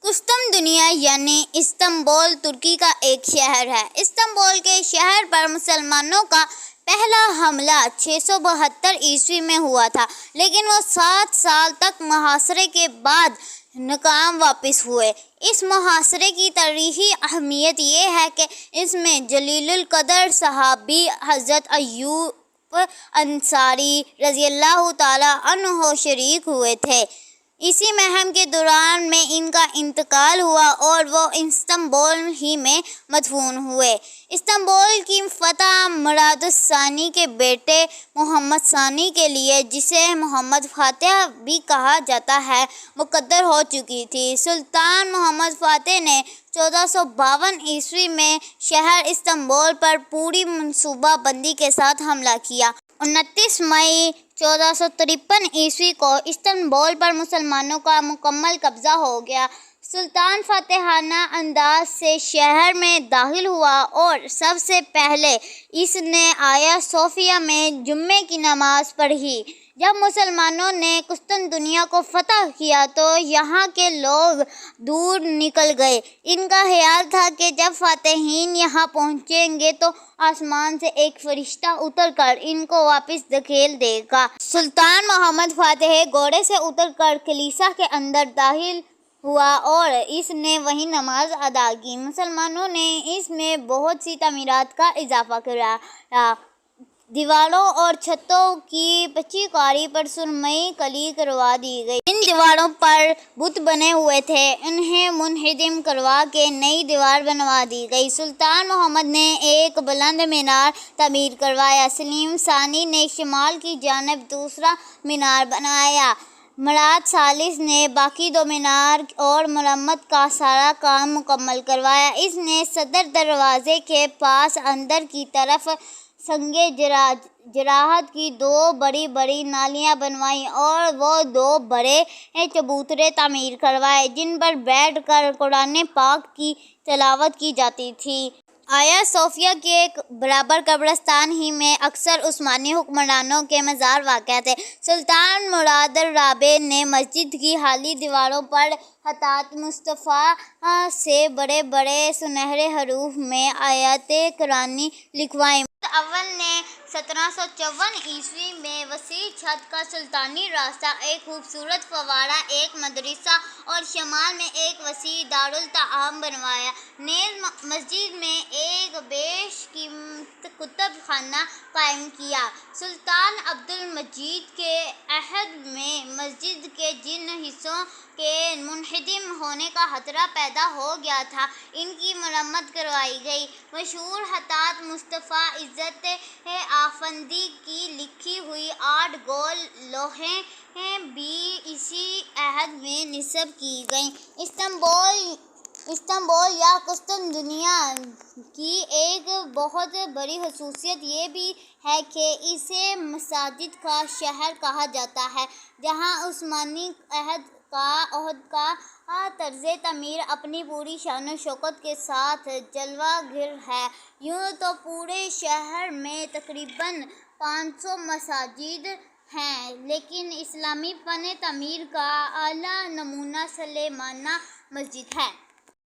قسطنطنیہ یعنی استنبول ترکی کا ایک شہر ہے۔ استنبول کے شہر پر مسلمانوں کا پہلا حملہ 672 میں ہوا تھا، لیکن وہ 7 سال تک محاصرے کے بعد ناکام واپس ہوئے۔ اس محاصرے کی تاریخی اہمیت یہ ہے کہ اس میں جلیل القدر صحابی حضرت ایوب انصاری رضی اللہ تعالیٰ عنہ شریک ہوئے تھے۔ اسی مہم کے دوران میں ان کا انتقال ہوا اور وہ استنبول ہی میں مدفون ہوئے۔ استنبول کی فتح مراد الثانی کے بیٹے محمد ثانی کے لیے، جسے محمد فاتح بھی کہا جاتا ہے، مقرر ہو چکی تھی۔ سلطان محمد فاتح نے 1452 میں شہر استنبول پر پوری منصوبہ بندی کے ساتھ حملہ کیا۔ 29 مئی 1453 کو استنبول پر مسلمانوں کا مکمل قبضہ ہو گیا۔ سلطان فاتحانہ انداز سے شہر میں داخل ہوا اور سب سے پہلے اس نے آیا صوفیہ میں جمعے کی نماز پڑھی۔ جب مسلمانوں نے قسطنطنیہ کو فتح کیا تو یہاں کے لوگ دور نکل گئے۔ ان کا خیال تھا کہ جب فاتحین یہاں پہنچیں گے تو آسمان سے ایک فرشتہ اتر کر ان کو واپس دھکیل دے گا۔ سلطان محمد فاتح گھوڑے سے اتر کر کلیسا کے اندر داخل ہوا اور اس نے وہیں نماز ادا کی۔ مسلمانوں نے اس میں بہت سی تعمیرات کا اضافہ کرایا۔ دیواروں اور چھتوں کی پچی کاری پر سرمئی کلی کروا دی گئی۔ جن دیواروں پر بت بنے ہوئے تھے انہیں منہدم کروا کے نئی دیوار بنوا دی گئی۔ سلطان محمد نے ایک بلند مینار تعمیر کروایا۔ سلیم ثانی نے شمال کی جانب دوسرا مینار بنایا۔ مراد ثالث نے باقی 2 مینار اور مرمت کا سارا کام مکمل کروایا۔ اس نے صدر دروازے کے پاس اندر کی طرف سنگ جراحت کی 2 بڑی بڑی نالیاں بنوائیں اور وہ 2 بڑے چبوترے تعمیر کروائے جن پر بیٹھ کر قرآن پاک کی تلاوت کی جاتی تھی۔ آیا صوفیہ کے برابر قبرستان ہی میں اکثر عثمانی حکمرانوں کے مزار واقع تھے۔ سلطان مراد الرابع نے مسجد کی حالی دیواروں پر خطاط مصطفیٰ سے بڑے بڑے سنہرے حروف میں آیات قرآنی لکھوائیں۔ محمد اول نے 1754 میں وسیع چھت کا سلطانی راستہ، ایک خوبصورت فوارہ، ایک مدرسہ اور شمال میں ایک وسیع دارالطعام بنوایا۔ نیز مسجد میں ایک بیش قیمت کتب خانہ قائم کیا۔ سلطان عبد المجید کے عہد میں مسجد کے جن حصوں کے منہدم ہونے کا خطرہ پیدا ہو گیا تھا ان کی مرمت کروائی گئی۔ مشہور خطاط مصطفیٰ عزت آفندی کی لکھی ہوئی 8 گول لوحیں بھی اسی عہد میں نصب کی گئیں۔ استنبول یا قسطنطنیہ کی ایک بہت بڑی خصوصیت یہ بھی ہے کہ اسے مساجد کا شہر کہا جاتا ہے، جہاں عثمانی عہد کا طرز تعمیر اپنی پوری شان و شوکت کے ساتھ جلوہ گر ہے۔ یوں تو پورے شہر میں تقریباً 500 مساجد ہیں، لیکن اسلامی فن تعمیر کا اعلیٰ نمونہ سلیمانیہ مسجد ہے۔